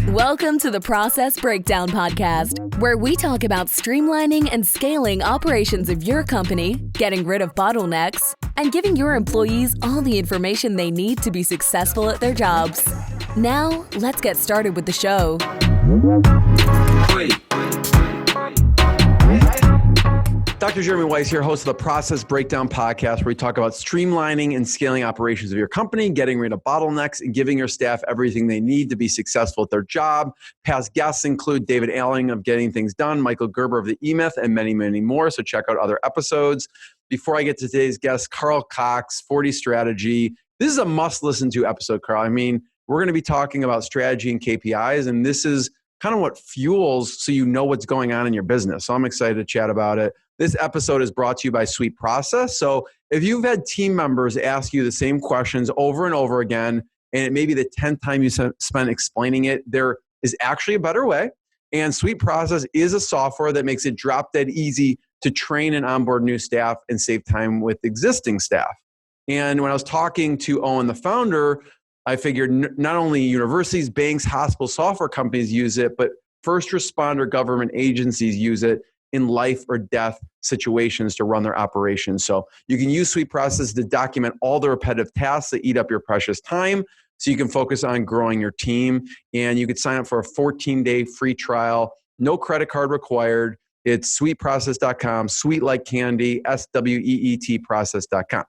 Welcome to the Process Breakdown Podcast, where we talk about streamlining and scaling operations of your company, getting rid of bottlenecks, and giving your employees all the information they need to be successful at their jobs. Now, let's get started with the show. Dr. Jeremy Weisz here, host of the Process Breakdown Podcast, where we talk about streamlining and scaling operations of your company, getting rid of bottlenecks, and giving your staff everything they need to be successful at their job. Past guests include David Alling of Getting Things Done, Michael Gerber of The E-Myth, and many, many more. So check out other episodes. Before I get to today's guest, Carl Cox, 40 Strategy. This is a must-listen to episode, Carl. I mean, we're going to be talking about strategy and KPIs, and this is kind of what fuels so you know what's going on in your business. So I'm excited to chat about it. This episode is brought to you by Sweet Process. So if you've had team members ask you the same questions over and over again, and it may be the 10th time you spent explaining it, there is actually a better way. And Sweet Process is a software that makes it drop dead easy to train and onboard new staff and save time with existing staff. And when I was talking to Owen, the founder, I figured not only universities, banks, hospitals, software companies use it, but first responder government agencies use it in life or death situations to run their operations. So you can use Sweet Process to document all the repetitive tasks that eat up your precious time so you can focus on growing your team. And you could sign up for a 14-day free trial, no credit card required. It's sweetprocess.com, sweet like candy, SWEET process.com.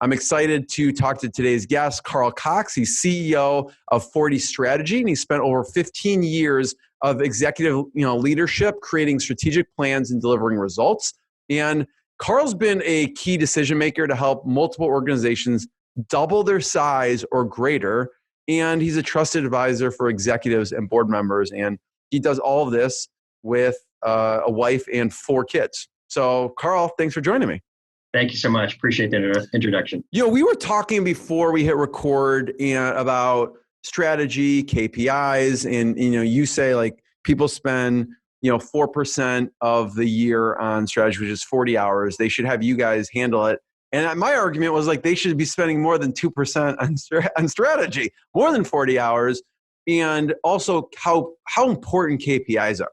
I'm excited to talk to today's guest, Carl Cox. He's CEO of 40 Strategy, and he spent over 15 years of executive leadership, creating strategic plans and delivering results. And Carl's been a key decision maker to help multiple organizations double their size or greater. And he's a trusted advisor for executives and board members. And he does all of this with a wife and 4 kids. So Carl, thanks for joining me. Thank you so much. Appreciate the introduction. We were talking before we hit record about strategy, KPIs, and you say like people spend 4% of the year on strategy, which is 40 hours. They should have you guys handle it. And my argument was like they should be spending more than 2% on strategy, more than 40 hours, and also how important KPIs are.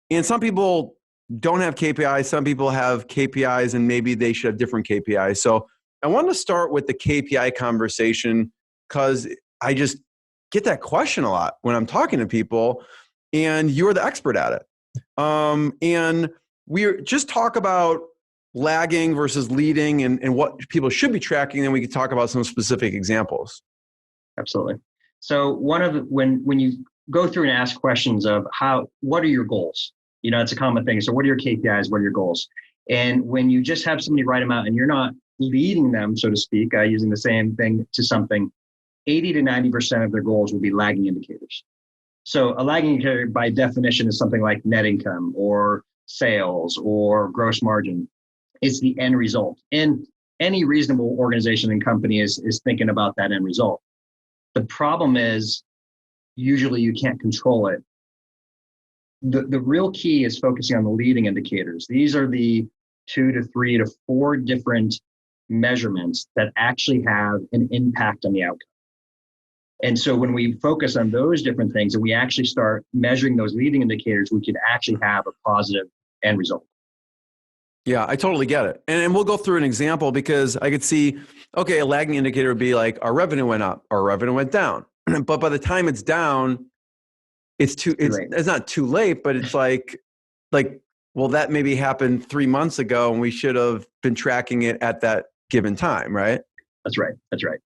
And some people don't have KPIs. Some people have KPIs, and maybe they should have different KPIs. So I want to start with the KPI conversation because I just get that question a lot when I'm talking to people, and you're the expert at it. And we just talk about lagging versus leading and what people should be tracking. Then we could talk about some specific examples. Absolutely. So when you go through and ask questions of what are your goals? It's a common thing. So what are your KPIs? What are your goals? And when you just have somebody write them out and you're not leading them, so to speak, using the same thing to something, 80 to 90% of their goals will be lagging indicators. So a lagging indicator by definition is something like net income or sales or gross margin. It's the end result. And any reasonable organization and company is thinking about that end result. The problem is usually you can't control it. The real key is focusing on the leading indicators. These are the 2 to 3 to 4 different measurements that actually have an impact on the outcome. And so when we focus on those different things and we actually start measuring those leading indicators, we can actually have a positive end result. Yeah, I totally get it. And we'll go through an example because I could see, okay, a lagging indicator would be like our revenue went up, our revenue went down. But by the time it's down, it's not too late, but it's like, well, that maybe happened 3 months ago and we should have been tracking it at that given time, right? That's right.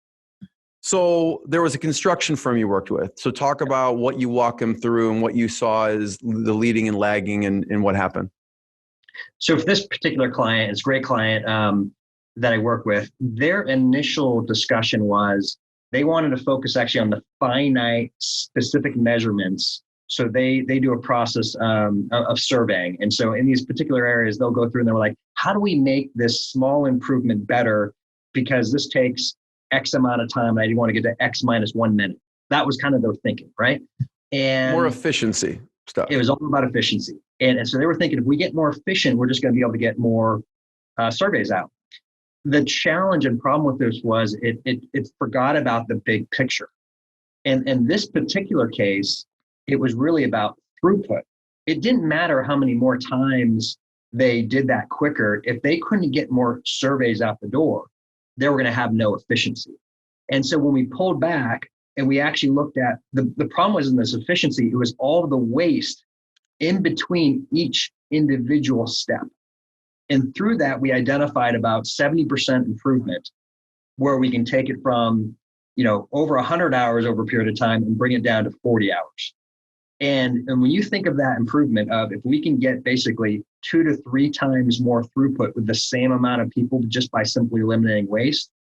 So there was a construction firm you worked with. So talk about what you walked them through and what you saw as the leading and lagging and what happened. So for this particular client, it's a great client that I work with, their initial discussion was they wanted to focus actually on the finite specific measurements. So they do a process of surveying. And so in these particular areas, they'll go through and they're like, how do we make this small improvement better? Because this takes X amount of time. And I want to get to X minus 1 minute. That was kind of their thinking, right? And more efficiency stuff. It was all about efficiency. And so they were thinking, if we get more efficient, we're just going to be able to get more surveys out. the challenge and problem with this was it forgot about the big picture. And in this particular case, it was really about throughput. It didn't matter how many more times they did that quicker. If they couldn't get more surveys out the door, they were going to have no efficiency. And so when we pulled back and we actually looked at the problem wasn't this efficiency, it was all the waste in between each individual step. And through that, we identified about 70% improvement where we can take it from, over 100 hours over a period of time and bring it down to 40 hours. And when you think of that improvement of if we can get basically 2 to 3 times more throughput with the same amount of people just by simply eliminating waste,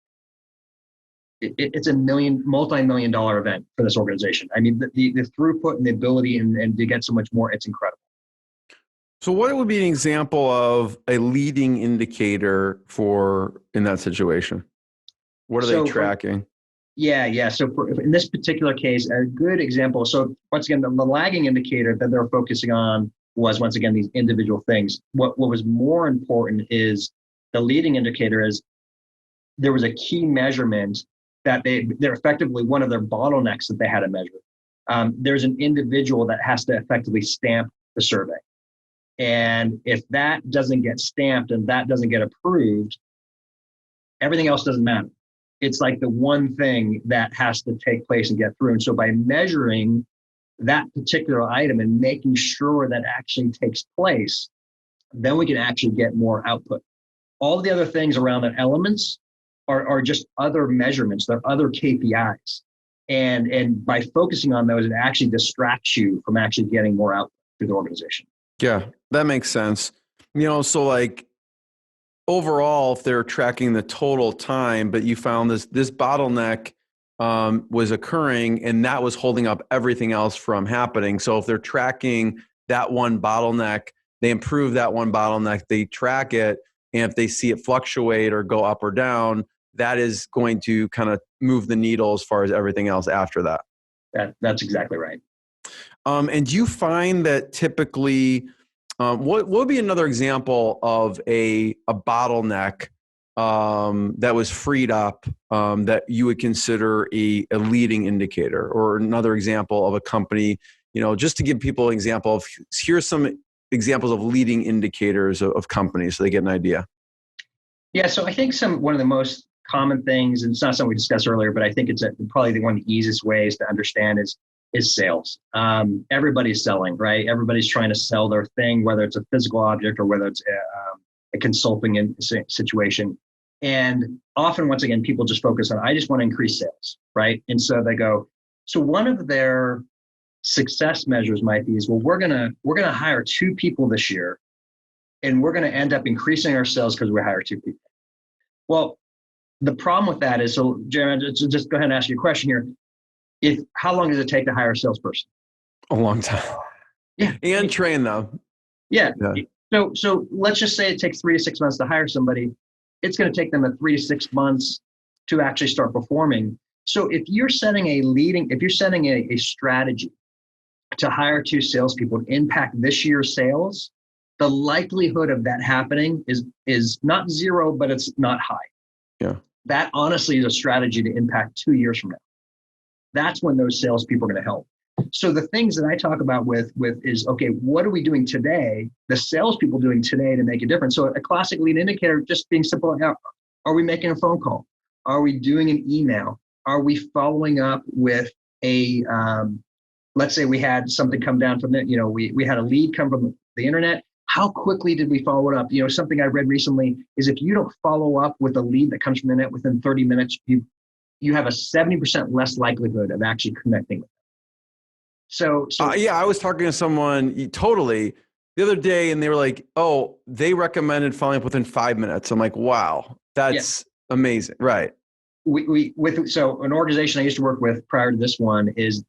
it's a multi-million dollar event for this organization. I mean, the throughput and the ability and to get so much more, it's incredible. So what would be an example of a leading indicator in that situation? What are they tracking? Yeah. So in this particular case, a good example. So once again, the lagging indicator that they're focusing on was, once again, these individual things. What was more important is the leading indicator is there was a key measurement that they're effectively one of their bottlenecks that they had to measure. There's an individual that has to effectively stamp the survey. And if that doesn't get stamped and that doesn't get approved, everything else doesn't matter. It's like the one thing that has to take place and get through. And so by measuring that particular item and making sure that actually takes place, then we can actually get more output. All the other things around that elements are just other measurements. They're other KPIs. And by focusing on those, it actually distracts you from actually getting more output through the organization. Yeah, that makes sense. So like overall, if they're tracking the total time, but you found this bottleneck was occurring and that was holding up everything else from happening. So if they're tracking that one bottleneck, they improve that one bottleneck, they track it. And if they see it fluctuate or go up or down, that is going to kind of move the needle as far as everything else after that. That's exactly right. And do you find that typically, what would be another example of a bottleneck that was freed up that you would consider a leading indicator, or another example of a company, just to give people an example of, here's some examples of leading indicators of companies so they get an idea? Yeah, so I think one of the most common things, and it's not something we discussed earlier, but I think it's probably one of the easiest ways to understand is sales. Everybody's selling, right? Everybody's trying to sell their thing, whether it's a physical object or whether it's a consulting situation. And often, once again, people just focus on, I just want to increase sales, right? And so they go, so one of their success measures might be well, we're gonna hire 2 people this year, and we're going to end up increasing our sales because we hire 2 people. Well, the problem with that is, so Jeremy, just go ahead and ask you a question here. How long does it take to hire a salesperson? A long time. Yeah. And train them. Yeah. So let's just say it takes 3 to 6 months to hire somebody. It's going to take them 3 to 6 months to actually start performing. So if you're setting a strategy to hire 2 salespeople to impact this year's sales, the likelihood of that happening is not 0, but it's not high. Yeah. That honestly is a strategy to impact 2 years from now. That's when those salespeople are going to help. So the things that I talk about with is, okay, what are we doing today? The salespeople doing today to make a difference. So a classic lead indicator, just being simple. Are we making a phone call? Are we doing an email? Are we following up with let's say we had something come down from we had a lead come from the internet. How quickly did we follow it up? Something I read recently is if you don't follow up with a lead that comes from the net within 30 minutes, you have a 70% less likelihood of actually connecting with them. So yeah, I was talking to someone totally the other day, and they were like, "Oh, they recommended following up within 5 minutes." I'm like, "Wow, that's amazing!" Right? So an organization I used to work with prior to this one is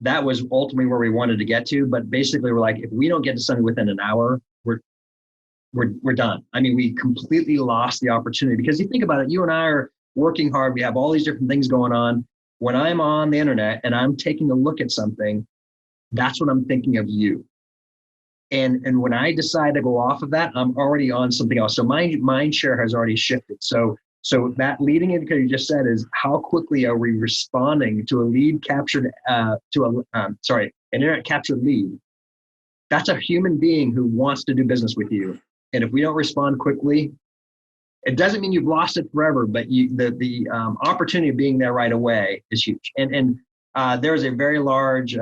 that was ultimately where we wanted to get to, but basically we're like, if we don't get to something within an hour, we're done. I mean, we completely lost the opportunity, because you think about it, you and I are working hard. We have all these different things going on. When I'm on the internet and I'm taking a look at something, that's when I'm thinking of you. And when I decide to go off of that, I'm already on something else. So my mind share has already shifted. So that leading indicator you just said is how quickly are we responding to a lead captured, an internet captured lead. That's a human being who wants to do business with you. And if we don't respond quickly, it doesn't mean you've lost it forever, but the opportunity of being there right away is huge. And there's a very large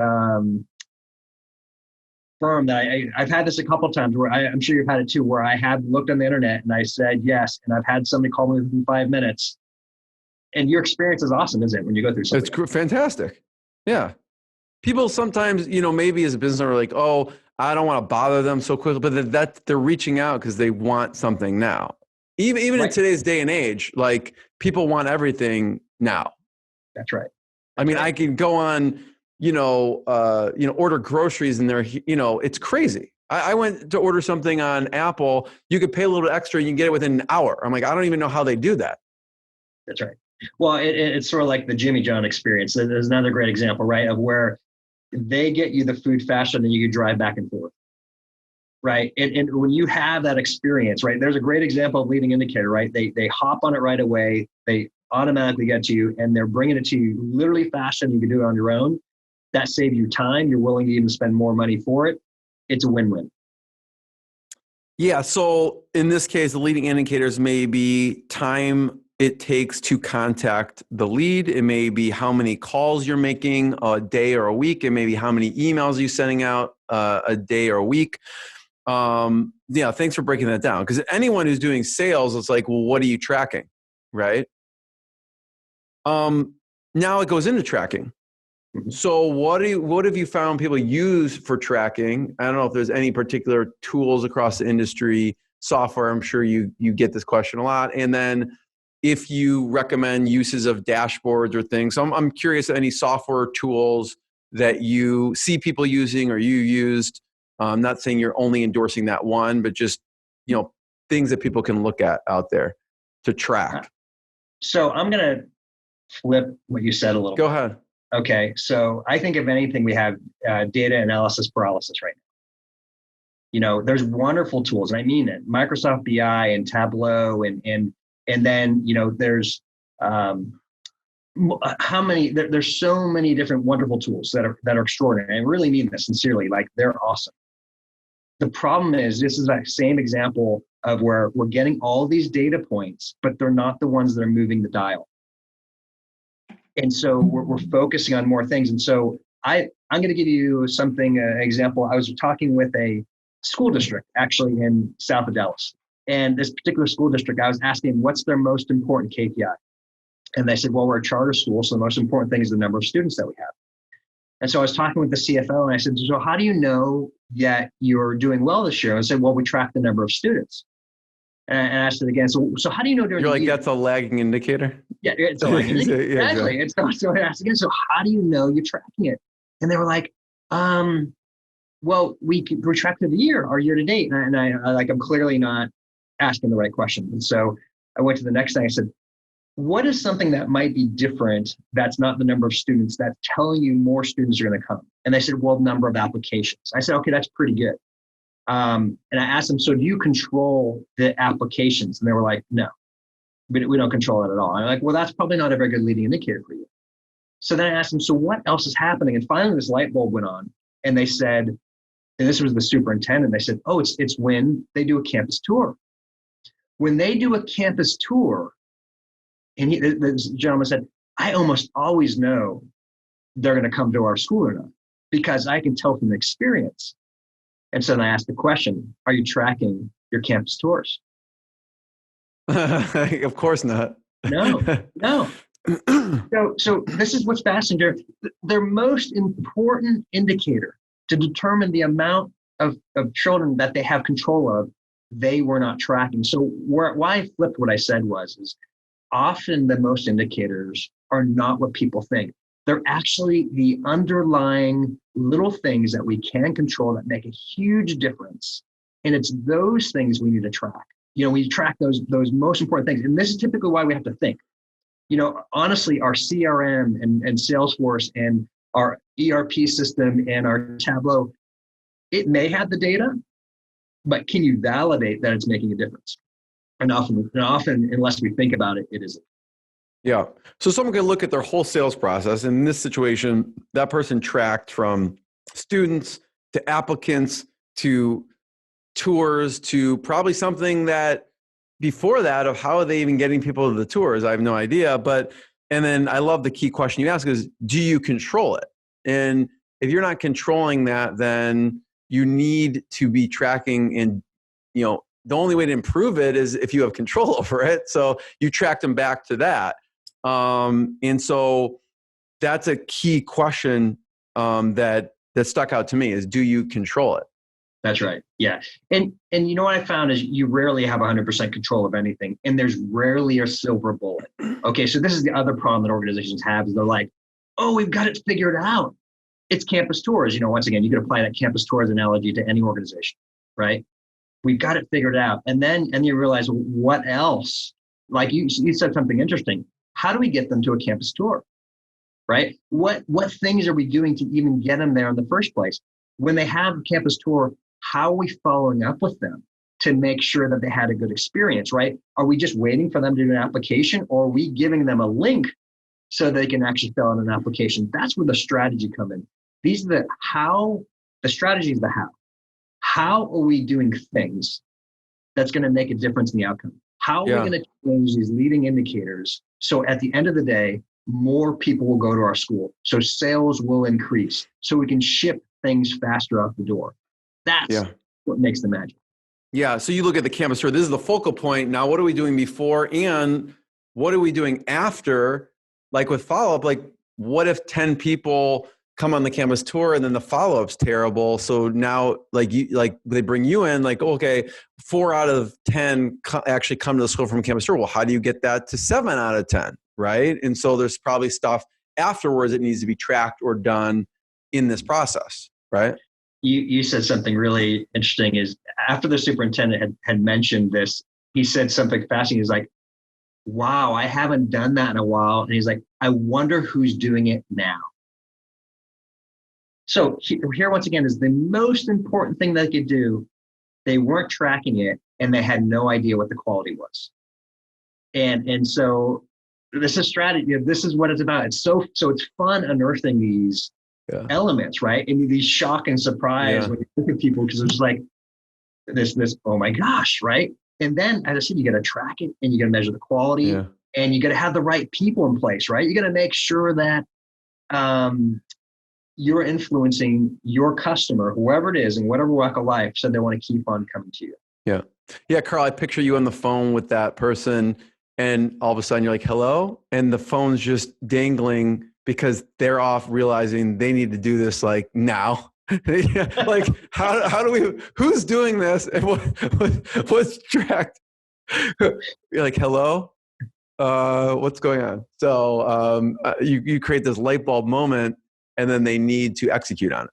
firm that I've had this a couple of times where I'm sure you've had it too, where I have looked on the internet and I said yes, and I've had somebody call me within 5 minutes. And your experience is awesome, isn't it, when you go through something? It's fantastic. Yeah. People sometimes, maybe as a business owner, like, oh, I don't want to bother them so quickly, but that they're reaching out because they want something now. Even in today's day and age, like people want everything now. That's right. I mean, I can go on, order groceries and they're, it's crazy. I went to order something on Apple. You could pay a little extra and you can get it within an hour. I'm like, I don't even know how they do that. That's right. Well, it's sort of like the Jimmy John experience. There's another great example, right, of where they get you the food faster than you can drive back and forth. Right. And when you have that experience, right, there's a great example of leading indicator, right? They hop on it right away. They automatically get to you and they're bringing it to you literally faster than you can do it on your own. That saves you time. You're willing to even spend more money for it. It's a win-win. Yeah. So in this case, the leading indicators may be time it takes to contact the lead. It may be how many calls you're making a day or a week. It may be how many emails you're sending out a day or a week. Thanks for breaking that down. Because anyone who's doing sales, it's like, well, what are you tracking? Right. Now it goes into tracking. So what have you found people use for tracking? I don't know if there's any particular tools across the industry, software. I'm sure you get this question a lot. And then if you recommend uses of dashboards or things. So I'm curious, any software tools that you see people using or you used. I'm not saying you're only endorsing that one, but just, things that people can look at out there to track. So I'm going to flip what you said a little bit. Go ahead. Okay. So I think if anything, we have data analysis paralysis right now. There's wonderful tools, and I mean it, Microsoft BI and Tableau and then, there's there's so many different wonderful tools that are extraordinary. I really mean this sincerely, like they're awesome. The problem is this is that same example of where we're getting all these data points, but they're not the ones that are moving the dial. And so we're focusing on more things. And so I'm going to give you an example. I was talking with a school district actually in south of Dallas. And this particular school district, I was asking what's their most important KPI. And they said, well, we're a charter school, so the most important thing is the number of students that we have. And so I was talking with the CFO and I said, so how do you know that you're doing well this year? And I said, well, we track the number of students. And I asked it again, so how do you know during the year? That's a lagging indicator? Yeah, it's a lagging indicator. Yeah, exactly. And so I asked again, so how do you know you're tracking it? And they were like, well, we track through the year, our year to date. And I'm clearly not asking the right question. And so I went to the next thing. I said, what is something that might be different that's not the number of students that's telling you more students are going to come? And they said, well, number of applications. I said, okay, that's pretty good. And I asked them, so do you control the applications? And they were like, no, we don't control it at all. And I'm like, well, that's probably not a very good leading indicator for you. So then I asked them, so what else is happening? And finally this light bulb went on and they said, and this was the superintendent, they said, oh, it's when they do a campus tour. When they do a campus tour, and this gentleman said, I almost always know they're going to come to our school or not because I can tell from experience. And so then I asked the question, are you tracking your campus tours? Of course not. No. So this is what's fascinating. Their most important indicator to determine the amount of children that they have control of, they were not tracking. So why I flipped what I said is often the most indicators are not what people think. They're actually the underlying little things that we can control that make a huge difference. And it's those things we need to track. We track those most important things. And this is typically why we have to think. Honestly, our CRM and Salesforce and our ERP system and our Tableau, it may have the data, but can you validate that it's making a difference? And often, unless we think about it, it isn't. Yeah. So someone can look at their whole sales process. In this situation, that person tracked from students to applicants to tours to probably something that before that of how are they even getting people to the tours? I have no idea. And then I love the key question you ask is, do you control it? And if you're not controlling that, then you need to be tracking, and the only way to improve it is if you have control over it. So you track them back to that. And so that's a key question that stuck out to me is, do you control it? That's right. Yeah. And you know what I found is you rarely have 100% control of anything, and there's rarely a silver bullet. Okay. So this is the other problem that organizations have is they're like, oh, we've got it figured out. It's campus tours. Once again, you could apply that campus tours analogy to any organization, right? We've got it figured out. And then you realize, what else? Like you said something interesting. How do we get them to a campus tour, right? What things are we doing to even get them there in the first place? When they have a campus tour, how are we following up with them to make sure that they had a good experience, right? Are we just waiting for them to do an application, or are we giving them a link so they can actually fill out an application? That's where the strategy come in. These are the strategy is the how. How are we doing things that's going to make a difference in the outcome? How are we going to change these leading indicators so at the end of the day, more people will go to our school, so sales will increase, so we can ship things faster out the door? That's what makes the magic. Yeah. So you look at the campus tour. This is the focal point. Now, what are we doing before, and what are we doing after? Like with follow-up, like what if 10 people come on the campus tour and then the follow-up's terrible? So now they bring you in, like, okay, 4 out of 10 actually come to the school from campus tour. Well, how do you get that to 7 out of 10? Right. And so there's probably stuff afterwards that needs to be tracked or done in this process. Right. You said something really interesting is after the superintendent had mentioned this, he said something fascinating. He's like, wow, I haven't done that in a while. And he's like, I wonder who's doing it now. So here once again is the most important thing they could do. They weren't tracking it, and they had no idea what the quality was. And so this is strategy. This is what it's about. It's so it's fun unearthing these elements, right? And these shock and surprise when you look at people, because it's like this, oh my gosh, right? And then, as I said, you got to track it, and you got to measure the quality, and you got to have the right people in place, right? You got to make sure that you're influencing your customer, whoever it is, in whatever walk of life, so they want to keep on coming to you. Yeah. Yeah, Carl, I picture you on the phone with that person, and all of a sudden you're like, hello? And the phone's just dangling because they're off realizing they need to do this like now. Like, how do we, who's doing this? And what's tracked? You're like, hello? What's going on? So you create this light bulb moment, and then they need to execute on it.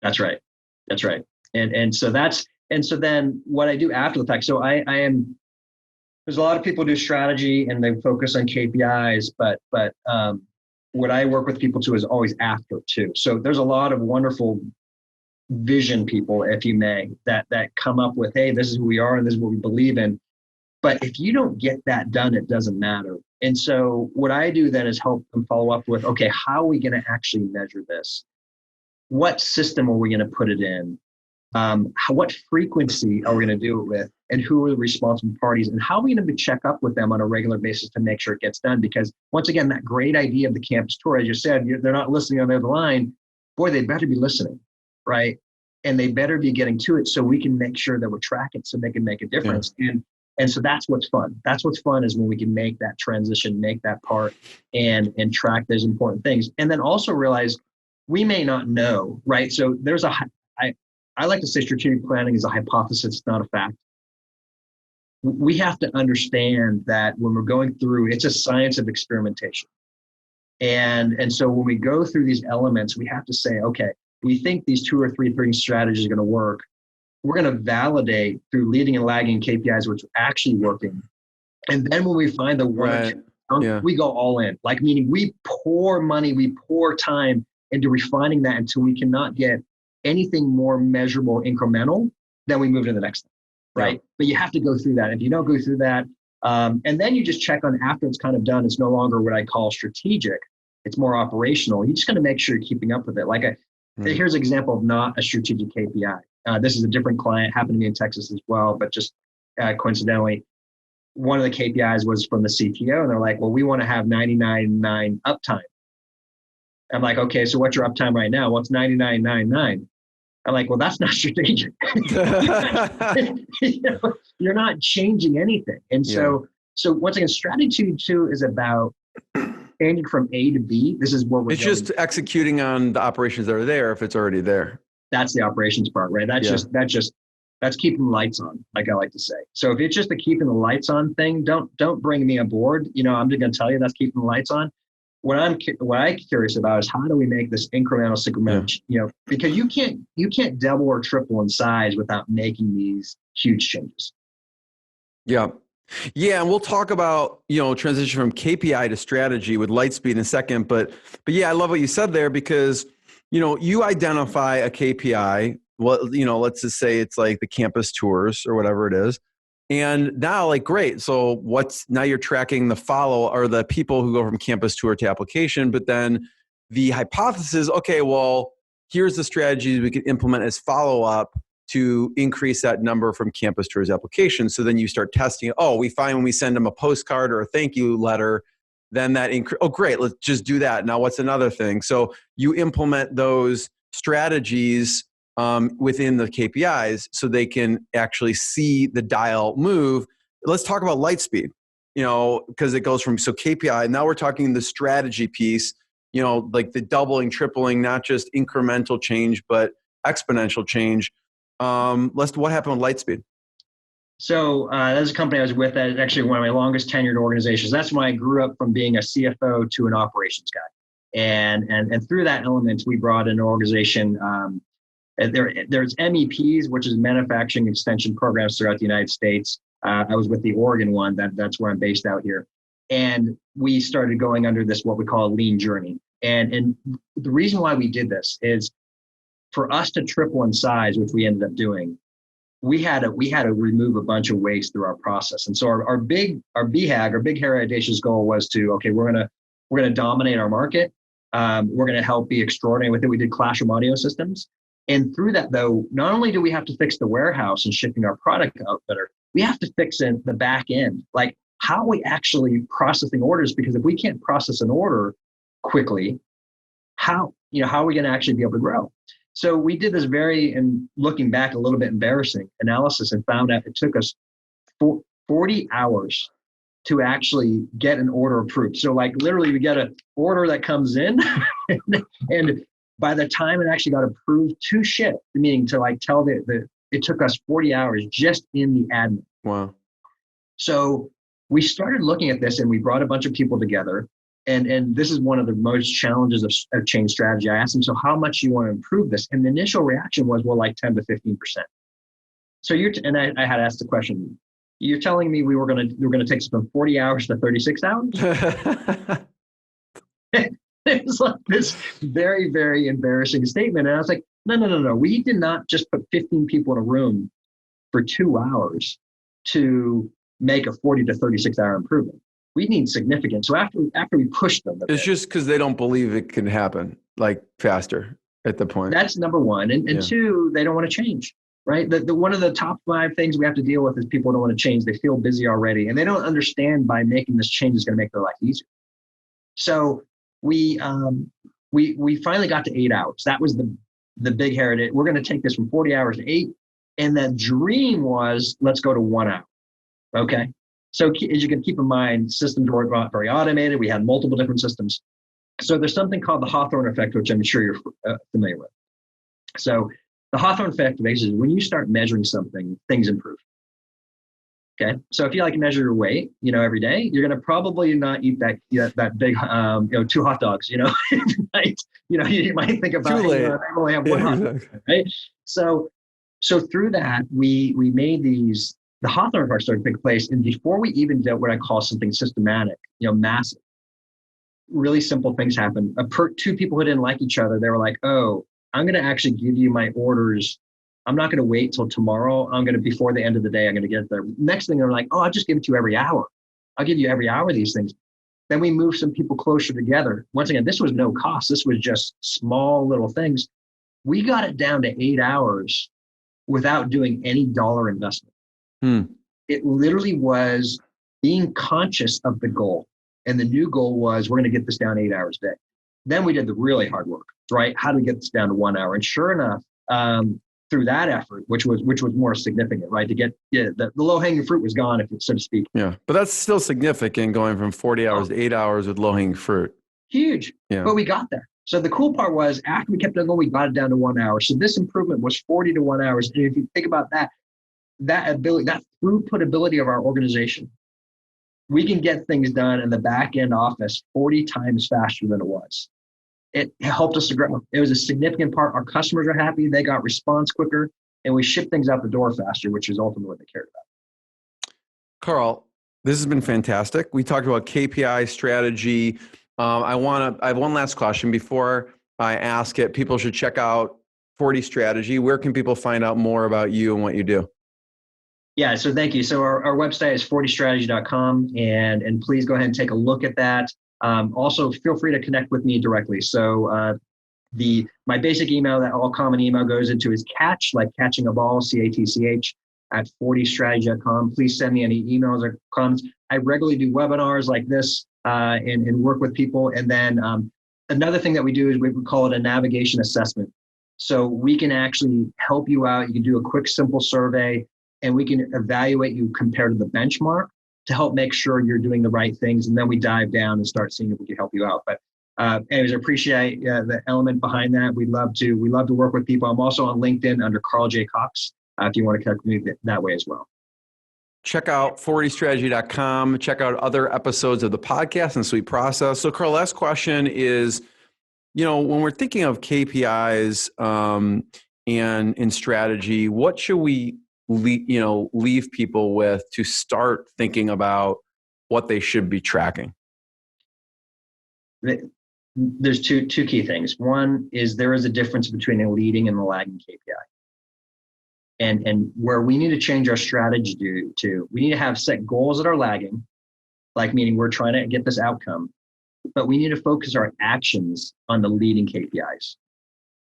That's right. That's right. And so then what I do after the fact, so I am, there's a lot of people who do strategy and they focus on KPIs, but what I work with people to is always after too. So there's a lot of wonderful vision people, if you may, that come up with, hey, this is who we are and this is what we believe in. But if you don't get that done, it doesn't matter. And so what I do then is help them follow up with, okay, how are we going to actually measure this? What system are we going to put it in? What frequency are we going to do it with? And who are the responsible parties? And how are we going to check up with them on a regular basis to make sure it gets done? Because once again, that great idea of the campus tour, as you said, they're not listening on the other line. Boy, they better be listening, right? And they better be getting to it so we can make sure that we're tracking so they can make a difference. Yeah. And so that's what's fun. That's what's fun is when we can make that transition, make that part and track those important things. And then also realize we may not know, right? So there's I like to say strategic planning is a hypothesis, not a fact. We have to understand that when we're going through, it's a science of experimentation. And so when we go through these elements, we have to say, okay, we think these 2 or 3 strategies are going to work. We're going to validate through leading and lagging KPIs, which are actually working. And then when we find the one, we go all in, like meaning we pour money, we pour time into refining that until we cannot get anything more measurable, incremental, then we move to the next thing, right? Yeah. But you have to go through that. If you don't go through that, and then you just check on after it's kind of done, it's no longer what I call strategic. It's more operational. You just got to make sure you're keeping up with it. Like here's an example of not a strategic KPI. This is a different client, happened to be in Texas as well, but just coincidentally, one of the KPIs was from the CTO, and they're like, well, we want to have 99.9 uptime. I'm like, okay, so what's your uptime right now? What's 99.99? I'm like, well, that's not strategic. You're not changing anything. And so once again, strategy 2 is about changing from A to B. This is what we're It's just executing on the operations that are there if it's already there. That's the operations part, right? That's keeping the lights on, like I like to say. So if it's just a keeping the lights on thing, don't bring me on board. I'm just going to tell you that's keeping the lights on. What I'm curious about is how do we make this incremental, because you can't double or triple in size without making these huge changes. Yeah. Yeah. And we'll talk about, transition from KPI to strategy with Lightspeed in a second. But yeah, I love what you said there because, you identify a KPI. Well, let's just say it's like the campus tours or whatever it is. And now great. So now you're tracking the follow or the people who go from campus tour to application, but then the hypothesis, okay, well, here's the strategies we can implement as follow-up to increase that number from campus tours application. So then you start testing it. Oh, we find when we send them a postcard or a thank you letter, then that oh, great, let's just do that. Now what's another thing? So you implement those strategies within the KPIs so they can actually see the dial move. Let's talk about Lightspeed, because it goes from, so KPI, now we're talking the strategy piece, like the doubling, tripling, not just incremental change, but exponential change. What happened with Lightspeed? So that's a company I was with. That's actually one of my longest tenured organizations. That's when I grew up from being a CFO to an operations guy. And through that element, we brought an organization, there's MEPs, which is manufacturing extension programs throughout the United States. I was with the Oregon one. That's where I'm based out here. And we started going under this, what we call a lean journey. And the reason why we did this is for us to triple in size, which we ended up doing, we had to remove a bunch of waste through our process. And so our big hairy audacious goal was to, okay, we're gonna dominate our market. We're gonna help be extraordinary with it. We did classroom audio systems. And through that, though, not only do we have to fix the warehouse and shipping our product out better, we have to fix in the back end, like how are we actually processing orders? Because if we can't process an order quickly, how are we going to actually be able to grow? So we did this and looking back, a little bit embarrassing analysis and found out it took us 40 hours to actually get an order approved. So literally we get an order that comes in and by the time it actually got approved to ship, meaning to tell it took us 40 hours just in the admin. Wow. So we started looking at this and we brought a bunch of people together. And this is one of the most challenges of change strategy. I asked them, so how much do you want to improve this? And the initial reaction was, well, 10 to 15%. So I had asked the question, you're telling me we're going to take us from 40 hours to 36 hours? It was this very, very embarrassing statement. And I was like, no. We did not just put 15 people in a room for 2 hours to make a 40 to 36 hour improvement. We need significant. So after we push them, it's just because they don't believe it can happen faster at the point. That's number one. And two, they don't want to change, right? The one of the top 5 things we have to deal with is people don't want to change. They feel busy already. And they don't understand by making this change is going to make their life easier. So we finally got to 8 hours. That was the big heritage. We're going to take this from 40 hours to 8. And the dream was, let's go to 1 hour. Okay. So as you can keep in mind, systems were not very automated. We had multiple different systems. So there's something called the Hawthorne effect, which I'm sure you're familiar with. So the Hawthorne effect basically is when you start measuring something, things improve. Okay. So if you measure your weight, every day, you're going to probably not eat that big, 2 hot dogs, night. You might think about, I only have 1 hot dog, right? So through that, we made the Hawthorne effect started to take place. And before we even did what I call something systematic, massive, really simple things happened. 2 people who didn't like each other, they were like, oh, I'm going to actually give you my orders. I'm not going to wait till tomorrow. Before the end of the day, I'm going to get there. Next thing, they're like, oh, I'll just give it to you every hour. I'll give you every hour these things. Then we move some people closer together. Once again, this was no cost. This was just small little things. We got it down to 8 hours without doing any dollar investment. It literally was being conscious of the goal. And the new goal was, we're going to get this down 8 hours a day. Then we did the really hard work, right? How do we get this down to 1 hour? And sure enough, through that effort, which was more significant, right? To get the low hanging fruit was gone, so to speak. Yeah, but that's still significant, going from 40 hours to 8 hours with low hanging fruit. Huge. Yeah. But we got there. So the cool part was, after we kept on going, we got it down to 1 hour. So this improvement was 40 to 1 hour. And if you think about that ability, that throughput ability of our organization, we can get things done in the back end office 40 times faster than it was. It helped us to grow. It was a significant part. Our customers are happy. They got response quicker, and we shipped things out the door faster, which is ultimately what they cared about. Carl, this has been fantastic. We talked about KPI strategy. I have one last question before I ask it. People should check out 40 Strategy. Where can people find out more about you and what you do? Yeah, so thank you. So our website is 40strategy.com, and please go ahead and take a look at that. Also, feel free to connect with me directly. So my basic email, that all common email goes into, is catch, like catching a ball, CATCH, at 40strategy.com. Please send me any emails or comments. I regularly do webinars like this and work with people. And then another thing that we do is we call it a navigation assessment. So we can actually help you out. You can do a quick, simple survey, and we can evaluate you compared to the benchmark to help make sure you're doing the right things. And then we dive down and start seeing if we can help you out. But anyways, I appreciate the element behind that. We love to work with people. I'm also on LinkedIn under Carl J. Cox, if you want to connect with me that way as well. Check out 40strategy.com. Check out other episodes of the podcast and Sweet Process. So Carl, last question is, when we're thinking of KPIs and in strategy, what should we leave people with to start thinking about what they should be tracking? There's two key things. One is, there is a difference between a leading and a lagging KPI. And where we need to change our strategy to, we need to have set goals that are lagging, like meaning we're trying to get this outcome, but we need to focus our actions on the leading KPIs.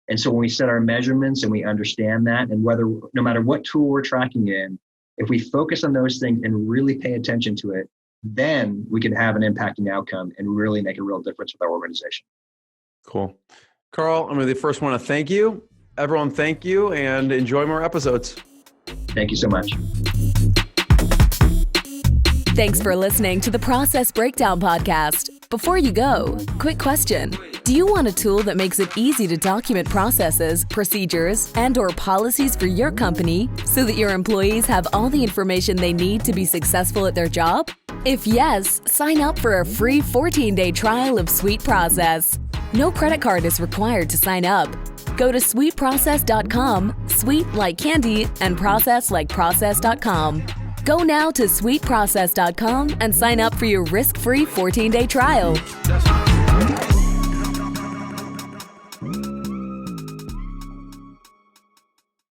And so when we set our measurements and we understand that, and no matter what tool we're tracking in, if we focus on those things and really pay attention to it, then we can have an impacting outcome and really make a real difference with our organization. Cool. Carl, I'm the first one to thank you. Everyone, thank you, and enjoy more episodes. Thank you so much. Thanks for listening to the Process Breakdown Podcast. Before you go, quick question. Do you want a tool that makes it easy to document processes, procedures, and/or policies for your company so that your employees have all the information they need to be successful at their job? If yes, sign up for a free 14-day trial of Sweet Process. No credit card is required to sign up. Go to sweetprocess.com, sweet like candy, and process like process.com. Go now to sweetprocess.com and sign up for your risk-free 14-day trial.